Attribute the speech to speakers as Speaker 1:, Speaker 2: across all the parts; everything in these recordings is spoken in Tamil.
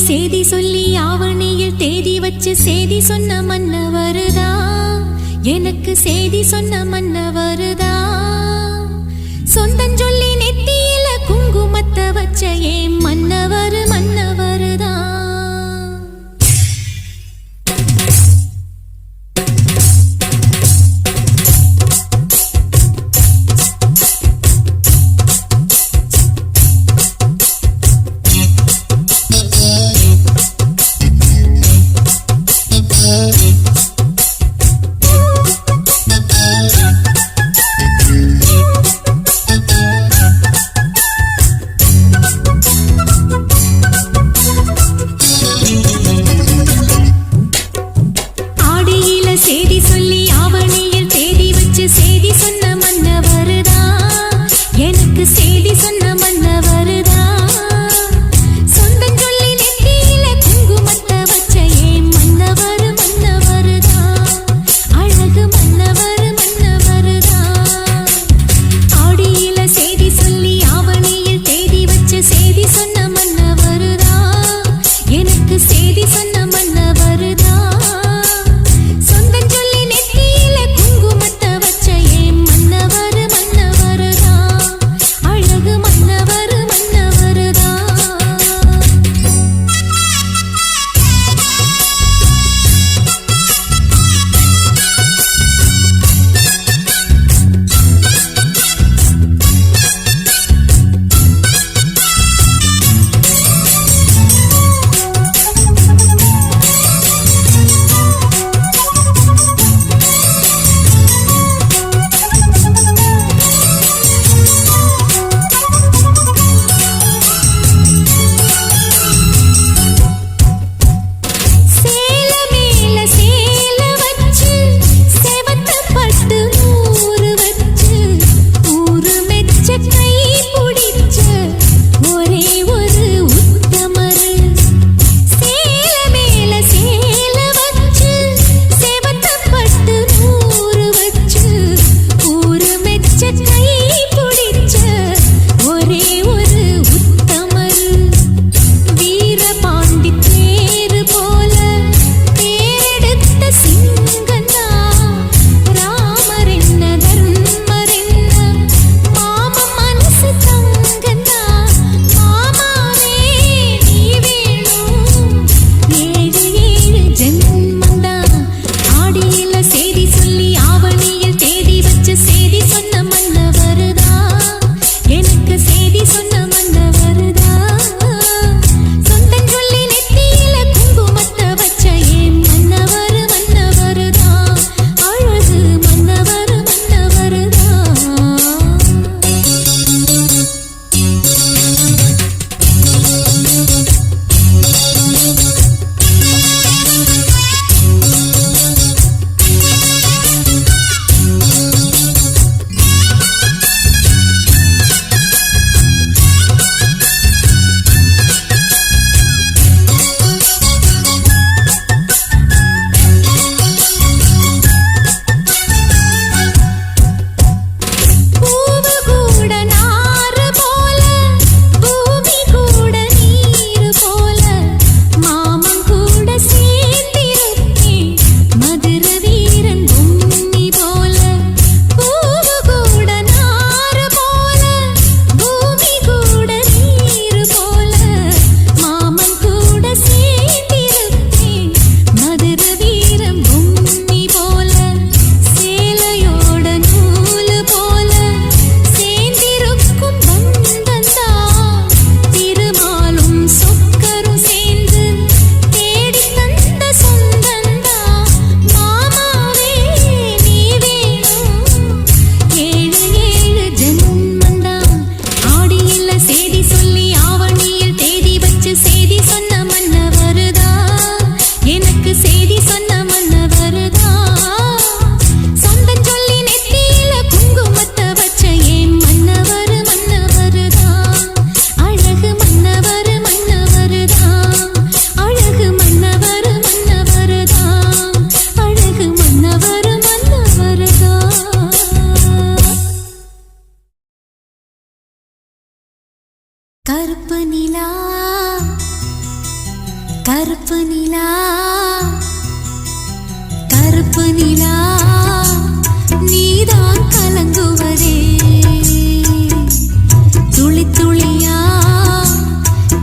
Speaker 1: சேதி சொல்லி ஆவணியில் தேதி வச்சு சேதி சொன்ன மன்னவருதா, எனக்கு சேதி சொன்ன மன்னவருதா. சொந்தஞ்சொல்லி நெத்தியில குங்குமத்தை வச்ச ஏன் மன்னவர் மன்னவருதா. கருப்பு நிலா கருப்பு நிலா நீதான் கலங்குவதே துளி துளியா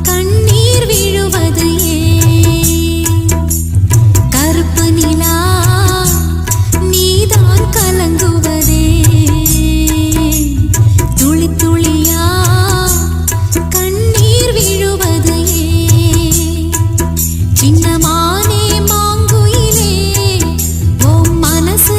Speaker 1: கண்ணீர் விழுவது ஏன் கருப்பு நிலா நீதான் கலங்குவதே துளி துளியா கண்ணீர் விழுவது ஏன் சின்னமானே மாங்குயிலே ஓ மனசு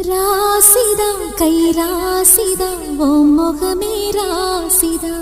Speaker 1: ராசிதா கை ராசிதா ஓ முகமே ராசிதா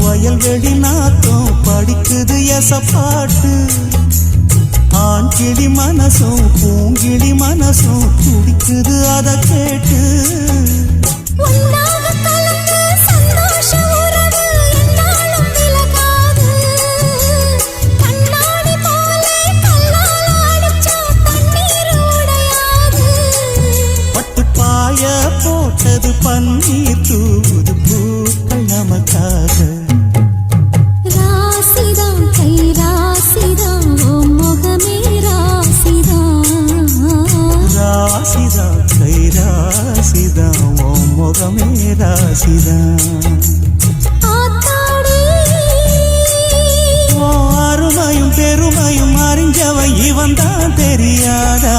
Speaker 2: வயல்வெளி நாத்தம் படிக்குது எசப்பாட்டு ஆண்கிளி மனசும் பூங்கிளி மனசும் துடிக்குது அத கேட்டு பட்டுப்பாய போட்டது பன்னீர் தூது பூக்கள் நமக்காக ராசிதா கை ராசிதா ஓ முகமே ராசிதா ஓ அருமையும் பெருமையும் அறிஞ்சவ இவன் தான் தெரியாதா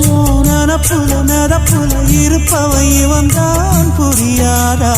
Speaker 2: ஓ நனப்புல நடப்புல இருப்பவ இவன் தான் புரியாதா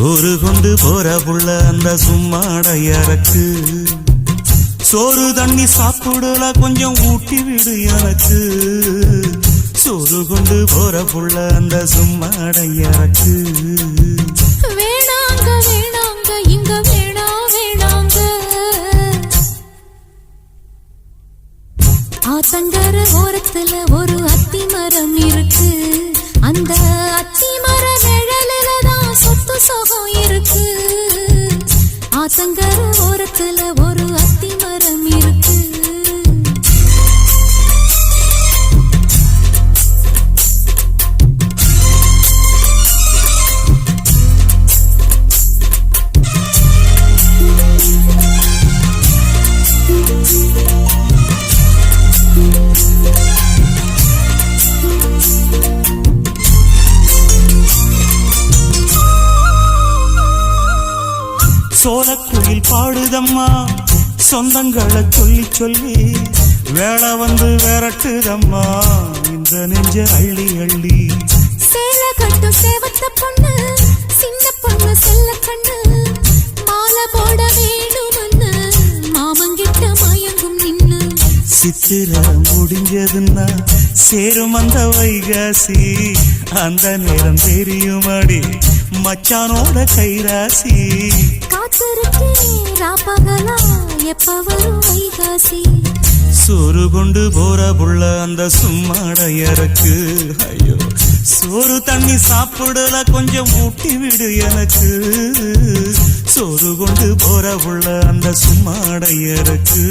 Speaker 2: சோறு கொண்டு போற புள்ள அந்த சும்மாடையறக்கு சோறு தண்ணி சாப்பிடல கொஞ்சம் ஊட்டி விடு எனக்கு சோறு கொண்டு போற புள்ள அந்த சும்மாடையறக்கு
Speaker 1: வேணாங்க வேணாங்க இங்க வேணா வேணாங்க ஆத்தங்கர ஓரத்துல ஒரு அத்தி மரம் இருக்கு அந்த அத்தி மர நிழலில தான் சொத்து சுகம் இருக்கு ஆத்தங்கர ஓரத்துல ஒரு அத்தி மரம் இருக்கு
Speaker 2: சோளக்குயில் பாடுதம்மா சொந்தங்களை சொல்லி சொல்லி வேளை வந்து விரட்டுதம்மா இந்த நெஞ்ச அள்ளி அள்ளி
Speaker 1: சேல கட்டும் சேவத்த பொண்ணு சின்ன பொண்ணு செல்ல கண்ணு மாலை போட வேணும்னு மாமங்கிட்ட மயங்கும் நின்னு
Speaker 2: சித்திர முடிஞ்சதுன்னா சேரும் அந்த வைகாசி அந்த நேரம் தெரியுமாடி மச்சானோட கைராசி
Speaker 1: ராப்பகலா எப்ப வரும் வைகாசி
Speaker 2: சோறு கொண்டு போற புள்ள அந்த சும்மாடையறக்கு ஐயோ சோறு தண்ணி சாப்பிடல கொஞ்சம் ஊட்டி விடு எனக்கு சோறு கொண்டு போற புள்ள அந்த சும்மாடையறக்கு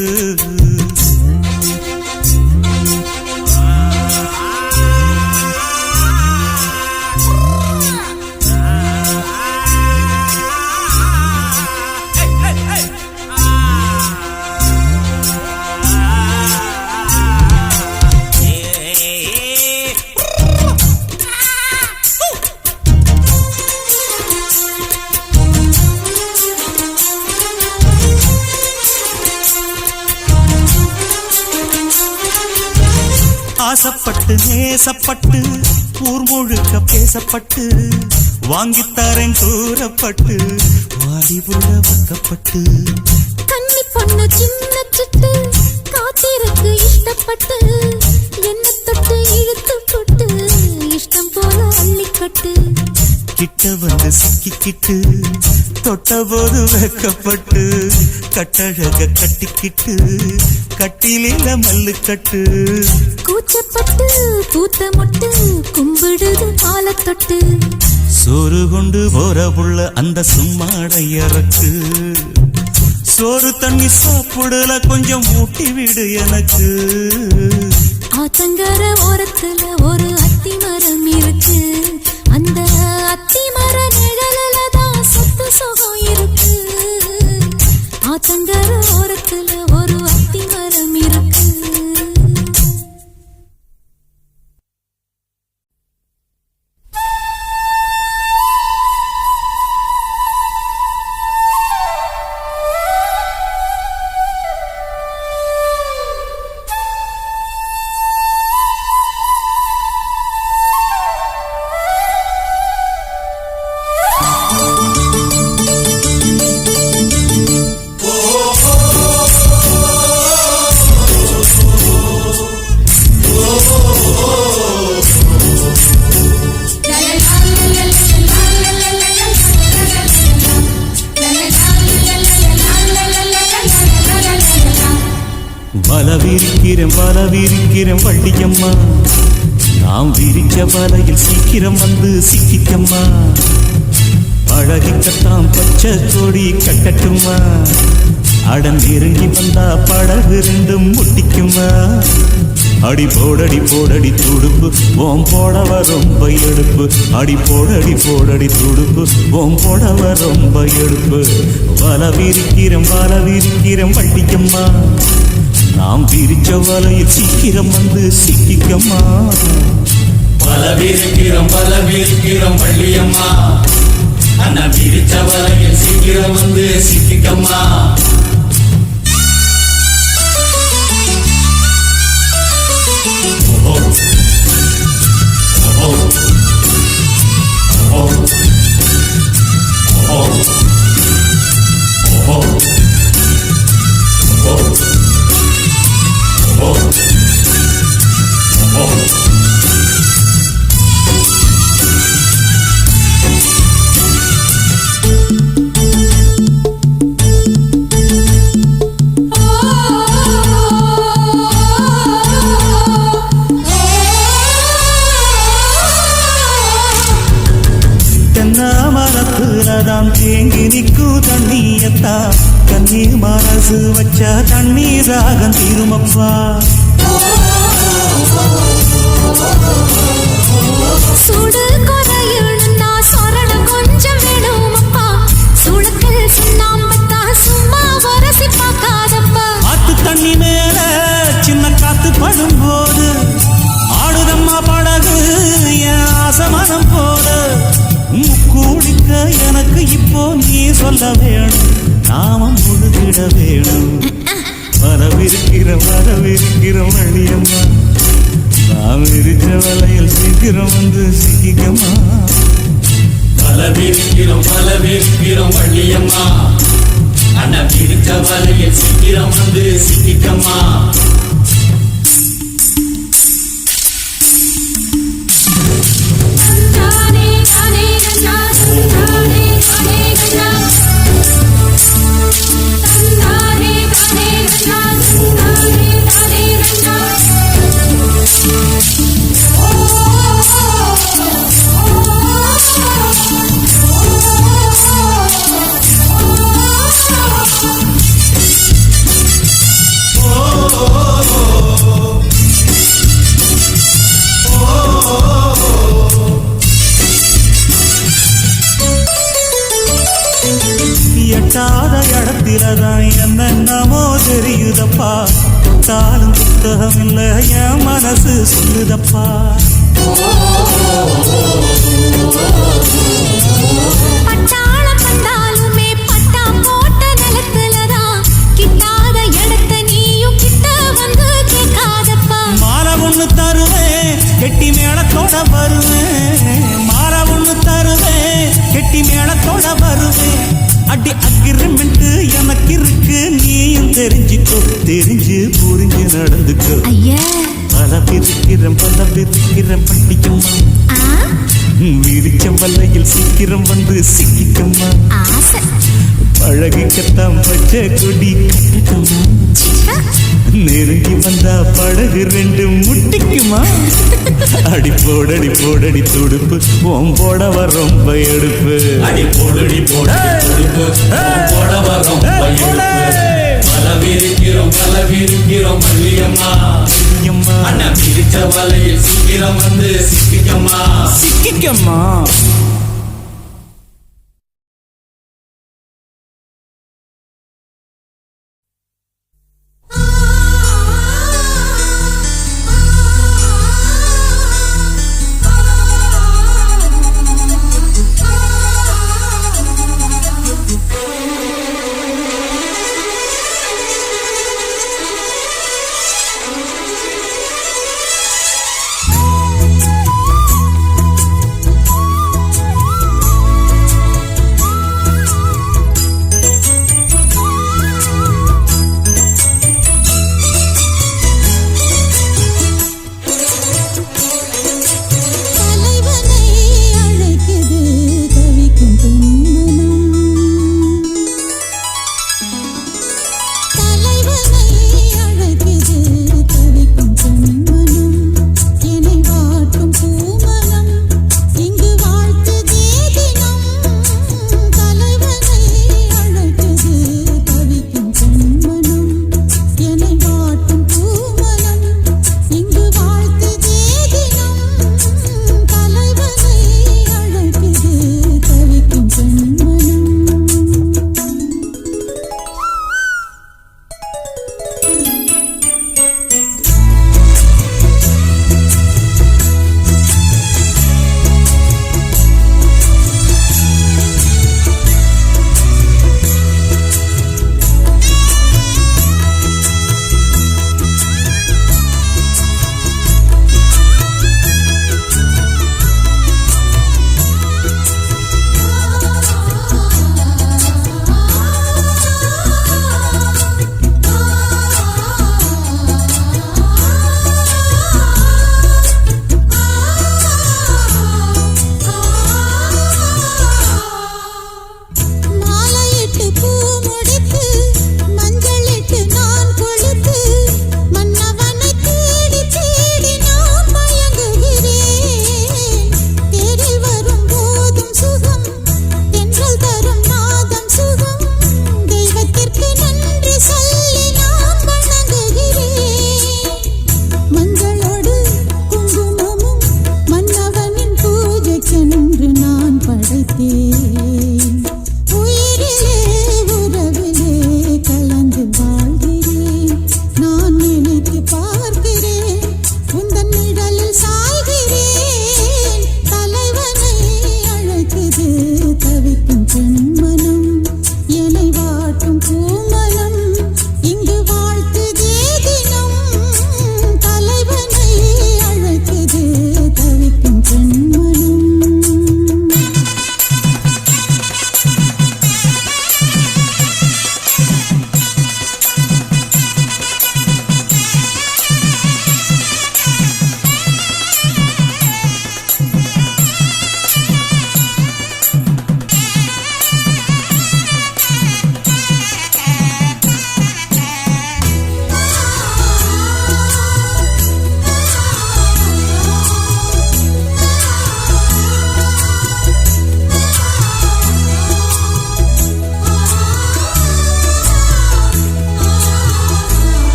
Speaker 2: ஆசப்பட்டு நேசப்பட்டு ஊர் முழுக்க பேசப்பட்டு வாங்கித்தாரன் கூறப்பட்டு வாடி புள்ள வக்கப்பட்டு
Speaker 1: கன்னி பொண்ணு சின்ன சிட்டு காத்திருக்கு இஷ்டப்பட்டு என்ன தொட்டு இழுத்து போட்டு இஷ்டம் போல அள்ளிக்கட்டு
Speaker 2: கிட்ட வந்து சிக்கிக்கிட்டு தொட்ட போது வெக்கப்பட்டு கட்டழக கட்டிக்கிட்டு கட்டிலில மல்லு கட்டு
Speaker 1: கூச்சப்பட்டு பூத்த முட்டு கும்பிடுது மாலை தொட்டு
Speaker 2: சோறு கொண்டு போற புள்ள அந்த சும்மாடையறக்கு சோறு தண்ணி சாப்பிடல கொஞ்சம் ஊட்டி விடு எனக்கு
Speaker 1: ஆத்தங்கர ஓரத்துல ஒரு அத்தி மரம் இருக்கு அந்த அத்தி மர நிழலில தான் சொத்து சுகம் இருக்கு ஆத்தங்கர ஓரத்துல ஒரு அத்தி மரம் இருக்கு
Speaker 2: வலவிரிக்கிறேன் வள்ளியம்மா நாம் விரிச்ச வலையில் சீக்கிரம் வந்து சிக்கிக்கம்மா பழகிக்கத்தான் பச்சை கொடி கட்டட்டுமா அடன் நெருங்கி வந்தா படகு ரெண்டும் முட்டிக்குமா அடி போடடி துடுப்பு ஓம் போடவ ரொம்ப எடுப்பு அடி போடடி துடுப்பு ஓம் போடவ ரொம்ப எடுப்பு வலவிரிக்கிறேன் வள்ளியம்மா நாம் விரிச்ச வலையில் சீக்கிரம் வந்து சிக்கிக்கம்மா
Speaker 3: வலவிரிக்கிறோம் வள்ளியம்மா அண்ணா விரிச்ச வலையில் சீக்கிரம் வந்து சிக்கிக்கம்மா
Speaker 2: தண்ணியத்தான் கண்ணி மனசு வச்சா தண்ணீராகம் தீருமப்பா.
Speaker 1: சுடு குறையுன்னா சொரணம் கொஞ்சம் வேணுமப்பா. சுடுக்கல் சுண்ணாம்பத்தா சும்மா வரசி பார்க்காதப்பா.
Speaker 2: ஆத்து தண்ணி மேல சின்ன காத்து படும்போது ஆடுதம்மா படகு என் ஆசமனம் போல. முக்குடிக்க எனக்கு இப்போ நீ சொல்ல வேணும், நாம முழுகிட வேணும். வரவிருக்கிற வழியம்மா, நாம் விரிச்ச வலையில் சீக்கிரம் வந்து சிக்கிக்கம்மா.
Speaker 3: பலவிருக்கிறோம் வள்ளியம்மா, அண்ணன் விரிச்ச வலையில் சீக்கிரம் வந்து சிக்கிக்கம்மா.
Speaker 2: எட்டாத இடத்தில்தான் என்னென்னமோ தெரியுதப்பா. தாலும் புத்தகம் இல்ல என் மனசு சொல்லுதப்பா.
Speaker 1: பட்டாளம் பட்டாலுமே பட்டா போட்ட நிலத்துலதான் கிட்டாத இடத்த நீயும் கிட்ட வந்து கேட்காதப்பா.
Speaker 2: மாலை ஒண்ணு தருவேன் கெட்டி மேளத்தோட வருவேன். மாலை ஒண்ணு தருவேன் கெட்டி மேளத்தோட வருவேன். அடி அக்ரிமெண்ட் எனக்கு இருக்கு, நீயும் தெரிஞ்சுக்கோ, தெரிஞ்சு புரிஞ்சு நடந்துக்கோ. பல பிரிக்கிறேன் பட்டிக்கம்மா, விரிச்சம் வல்லையில் சீக்கிரம் வந்து சிக்கிக்கம்மா. பழகிக்கத்தான் பச்சை கொடி கட்டுக்கம்மா, நெருங்கி வந்தா படகு ரெண்டு முட்டிக்குமா. அடி போடடி துடுப்பு ஓம் போடவ ரொம்ப எடுப்பு.
Speaker 3: அடி போடடி துடுப்பு ஓம் போடவ ரொம்ப எடுப்பு. பலவிருக்கிறோம் வள்ளியம்மா, அண்ணன் விரிச்ச வலையில் சீக்கிரம் வந்து சிக்கிக்கம்மா.